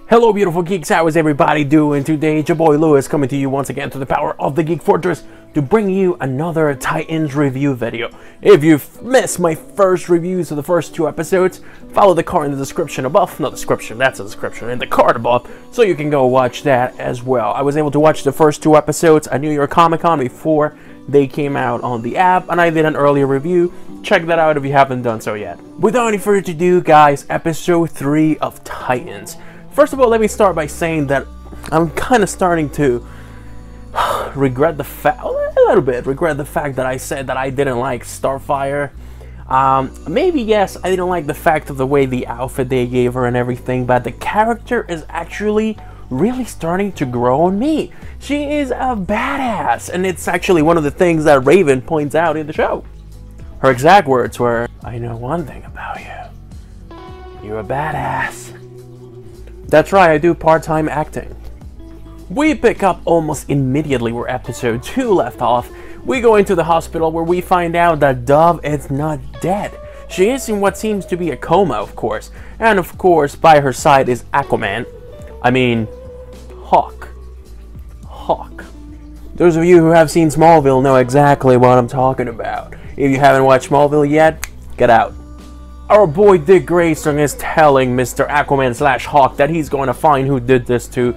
Hello beautiful geeks, how is everybody doing today? It's your boy Lewis coming to you once again through the power of the Geek Fortress to bring you another Titans review video. If you've missed my first reviews of the first two episodes, follow the card in the description above. Not description, that's a description, in the card above, so you can go watch that as well. I was able to watch the first two episodes at New York Comic Con before they came out on the app, and I did an earlier review. Check that out if you haven't done so yet. Without any further ado, guys, episode 3 of Titans. First of all, let me start by saying that I'm kind of starting to regret the fact that I said that I didn't like Starfire. Maybe yes, I didn't like the fact of the way the outfit they gave her and everything, but the character is actually really starting to grow on me. She is a badass, and it's actually one of the things that Raven points out in the show. Her exact words were, "I know one thing about you. You're a badass." That's right, I do part-time acting. We pick up almost immediately where episode 2 left off. We go into the hospital where we find out that Dove is not dead. She is in what seems to be a coma, of course. And of course, by her side is Aquaman. I mean, Hawk. Those of you who have seen Smallville know exactly what I'm talking about. If you haven't watched Smallville yet, get out. Our boy Dick Grayson is telling Mr. Aquaman / Hawk that he's going to find who did this to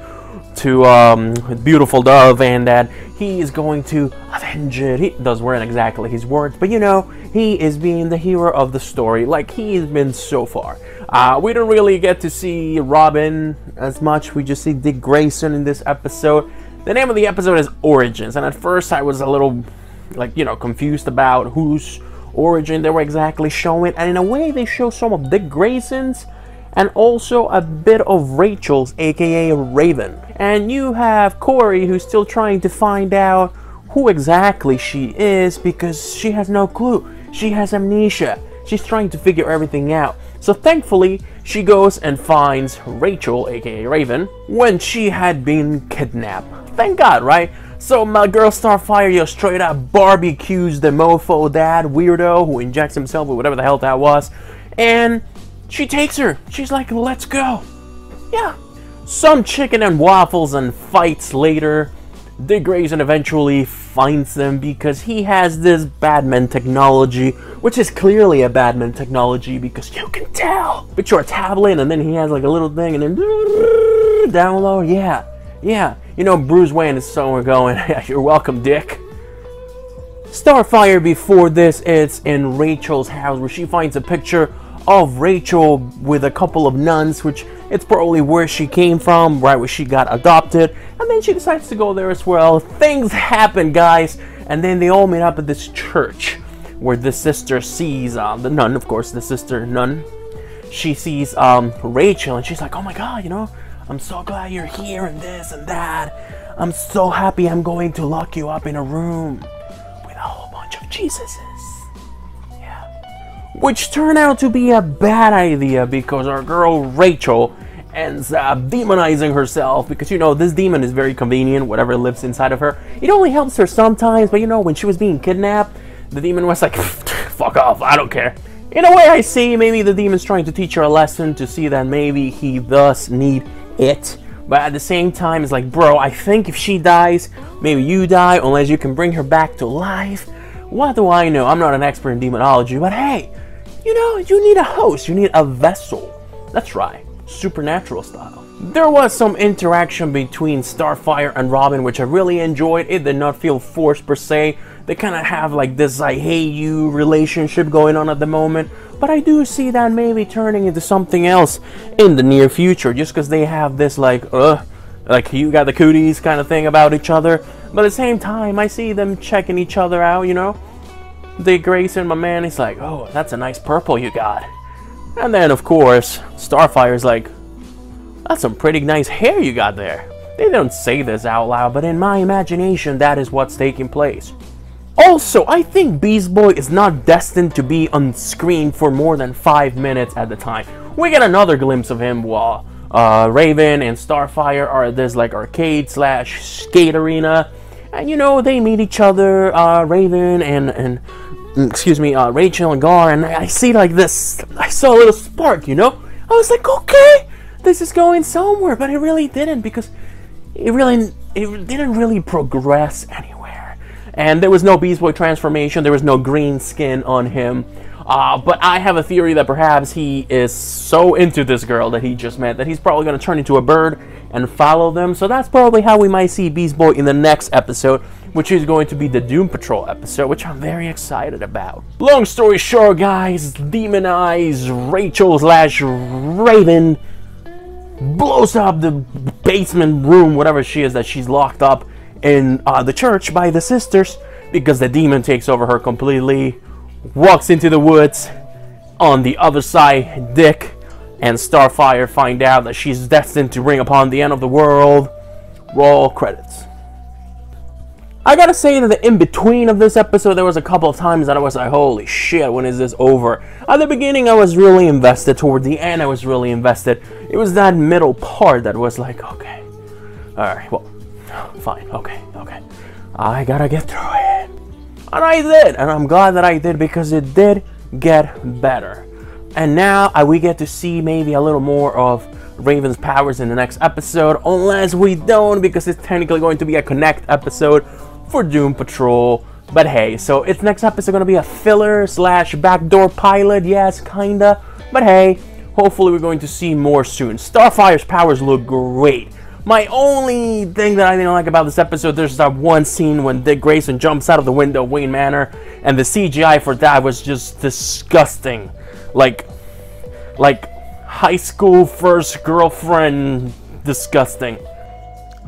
beautiful Dove, and that he is going to avenge it. Those weren't exactly his words, but you know, he is being the hero of the story, like he's been so far. We don't really get to see Robin as much. We just see Dick Grayson in this episode. The name of the episode is Origins, and at first I was a little, confused about whose origin they were exactly showing, and in a way they show some of Dick Grayson's and also a bit of Rachel's, aka Raven. And you have Corey, who's still trying to find out who exactly she is because she has no clue. She has amnesia. She's trying to figure everything out. So thankfully she goes and finds Rachel, aka Raven, when she had been kidnapped. Thank God, right? So my girl Starfire just straight up barbecues the mofo dad weirdo who injects himself with whatever the hell that was, and she takes her. She's like, let's go. Yeah. Some chicken and waffles and fights later. Dick Grayson eventually finds them because he has this Batman technology, which is clearly a Batman technology because you can tell. Picture a tablet and then he has like a little thing and then down low. Yeah. You know, Bruce Wayne is somewhere going, you're welcome, Dick. Starfire before this is in Rachel's house where she finds a picture of Rachel with a couple of nuns, which it's probably where she came from, right where she got adopted, and then she decides to go there as well. Things happen, guys, and then they all meet up at this church where the sister sees, the nun, of course, the sister nun, she sees Rachel, and she's like, oh my god, you know, I'm so glad you're here and this and that. I'm so happy I'm going to lock you up in a room with a whole bunch of Jesuses. Yeah. Which turned out to be a bad idea because our girl Rachel ends up demonizing herself because, you know, this demon is very convenient, whatever lives inside of her. It only helps her sometimes, but you know, when she was being kidnapped, the demon was like, fuck off, I don't care. In a way, I see maybe the demon's trying to teach her a lesson to see that maybe he does need it, but at the same time it's like, bro, I think if she dies, maybe you die unless you can bring her back to life. What do I know? I'm not an expert in demonology, but hey, you know, you need a host, you need a vessel. That's right, supernatural style. There was some interaction between Starfire and Robin which I really enjoyed. It did not feel forced per se. They kind of have like this I hate you relationship going on at the moment, but I do see that maybe turning into something else in the near future, just because they have this like you got the cooties kind of thing about each other. But at the same time, I see them checking each other out, you know. Dick Grayson, my man, he's like, oh, that's a nice purple you got. And then of course Starfire's like, that's some pretty nice hair you got there. They don't say this out loud, but in my imagination that is what's taking place. Also, I think Beast Boy is not destined to be on screen for more than 5 minutes at the time. We get another glimpse of him while Raven and Starfire are at this like arcade / skate arena, and you know, they meet each other, Raven and Rachel and Gar, and I see like this, I saw a little spark, you know? I was like, okay, this is going somewhere, but it really didn't, because it didn't really progress anywhere. And there was no Beast Boy transformation, there was no green skin on him. But I have a theory that perhaps he is so into this girl that he just met that he's probably going to turn into a bird and follow them. So that's probably how we might see Beast Boy in the next episode, which is going to be the Doom Patrol episode, which I'm very excited about. Long story short, guys, Demon Eyes Rachel/Raven blows up the basement room, whatever she is that she's locked up in the church by the sisters, because the demon takes over her completely. Walks into the woods. On the other side, Dick and Starfire find out that she's destined to bring upon the end of the world. Roll credits. I gotta say that in between of this episode, there was a couple of times that I was like, holy shit, when is this over? At the beginning, I was really invested. Toward the end, I was really invested. It was that middle part that was like, okay, alright, well, fine, okay. I gotta get through it. And I did, and I'm glad that I did, because it did get better. And now we get to see maybe a little more of Raven's powers in the next episode, unless we don't, because it's technically going to be a Connect episode for Doom Patrol. But hey, so it's next episode going to be a filler / backdoor pilot, yes, kinda. But hey, hopefully we're going to see more soon. Starfire's powers look great. My only thing that I didn't like about this episode, there's that one scene when Dick Grayson jumps out of the window of Wayne Manor, and the CGI for that was just disgusting. Like high school first girlfriend disgusting.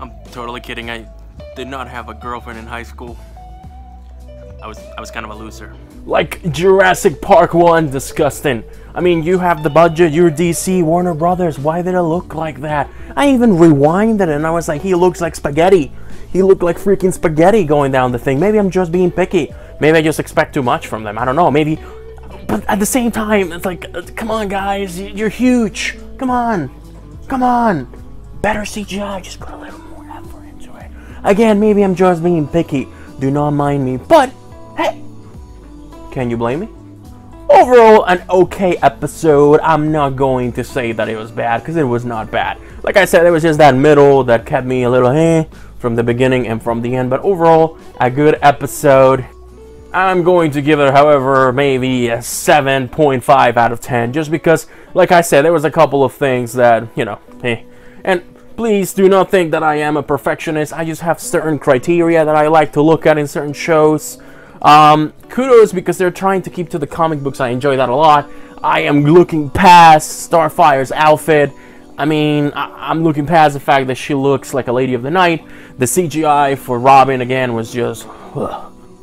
I'm totally kidding. I did not have a girlfriend in high school. I was kind of a loser. Like Jurassic Park 1, disgusting. I mean, you have the budget, you're DC, Warner Brothers, why did it look like that? I even rewinded it and I was like, he looks like spaghetti. He looked like freaking spaghetti going down the thing. Maybe I'm just being picky. Maybe I just expect too much from them. I don't know, maybe. But at the same time, it's like, come on guys, you're huge. Come on. Better CGI, just put a little more effort into it. Again, maybe I'm just being picky. Do not mind me, but hey, can you blame me? Overall, an okay episode. I'm not going to say that it was bad, because it was not bad. Like I said, it was just that middle that kept me a little from the beginning and from the end. But overall, a good episode. I'm going to give it, however, maybe a 7.5 out of 10. Just because, like I said, there was a couple of things that, you know, And please do not think that I am a perfectionist. I just have certain criteria that I like to look at in certain shows. Kudos, because they're trying to keep to the comic books. I enjoy that a lot. I am looking past Starfire's outfit. I mean, I'm looking past the fact that she looks like a Lady of the Night. The CGI for Robin, again, was just...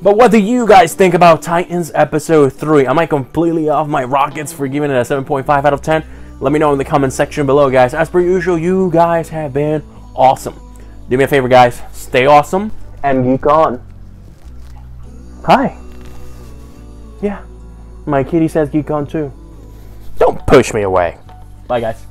But what do you guys think about Titans Episode 3? Am I completely off my rockets for giving it a 7.5 out of 10? Let me know in the comment section below, guys. As per usual, you guys have been awesome. Do me a favor, guys. Stay awesome and geek on. Hi. Yeah, my kitty says geek on too. Don't push me away. Bye, guys.